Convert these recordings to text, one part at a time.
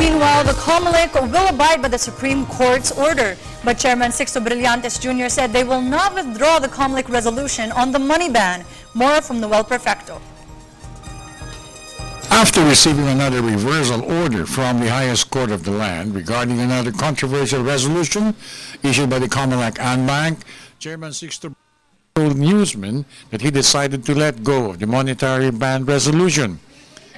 Meanwhile, the COMELEC will abide by the Supreme Court's order, but Chairman Sixto Brillantes Jr. said they will not withdraw the COMELEC resolution on the money ban. More from Noel Perfecto. After receiving another reversal order from the highest court of the land regarding another controversial resolution issued by the COMELEC and Bank, Chairman Sixto told newsmen that he decided to let go of the monetary ban resolution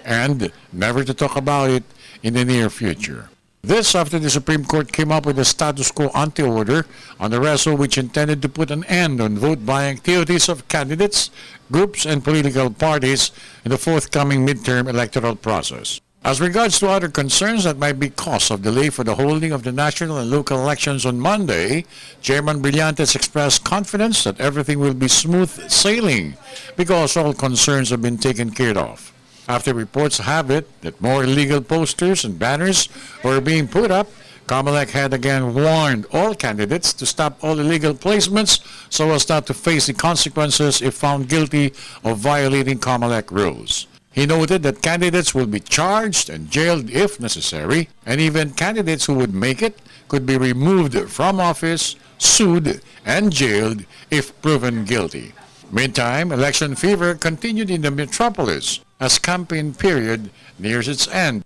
and never to talk about it in the near future. This after the Supreme Court came up with a status quo ante order on the reso which intended to put an end on vote-buying activities of candidates, groups, and political parties in the forthcoming midterm electoral process. As regards to other concerns that might be cause of delay for the holding of the national and local elections on Monday, Chairman Brillantes expressed confidence that everything will be smooth sailing because all concerns have been taken care of. After reports have it that more illegal posters and banners were being put up, COMELEC had again warned all candidates to stop all illegal placements so as not to face the consequences if found guilty of violating COMELEC rules. He noted that candidates will be charged and jailed if necessary, and even candidates who would make it could be removed from office, sued, and jailed if proven guilty. Meantime, election fever continued in the metropolis as campaign period nears its end.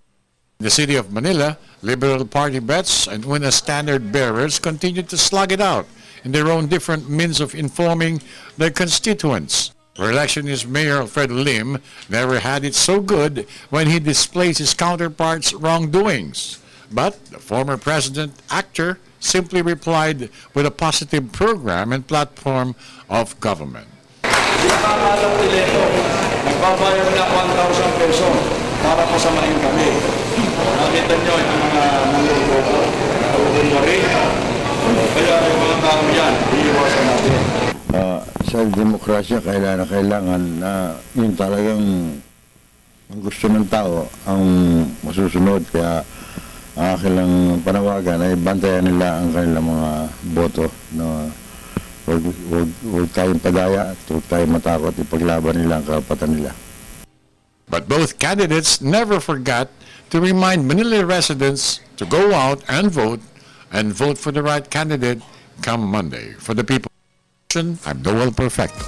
In the city of Manila, Liberal Party bets and UNA standard bearers continued to slug it out in their own different means of informing their constituents. Re-electionist Mayor Alfredo Lim never had it so good when he displays his counterparts' wrongdoings. But the former president actor simply replied with a positive program and platform of government. Nagbabayad na 1,000 pesos para pasamahin kami. Nakita nyo yung mga nangyayari. Kaya yung mga tao yan, iiwasan natin. Sa demokrasya, kailangan na yun talagang ang gusto ng tao ang masusunod. Kaya ang aking lang panawagan ay bantayan nila ang kanilang mga boto. Huwag tayong padaya at huwag tayong matakot ipaglaban nila ang karapatan nila. But both candidates never forgot to remind Manila residents to go out and vote for the right candidate come Monday. For the people, I'm Noel Perfecto.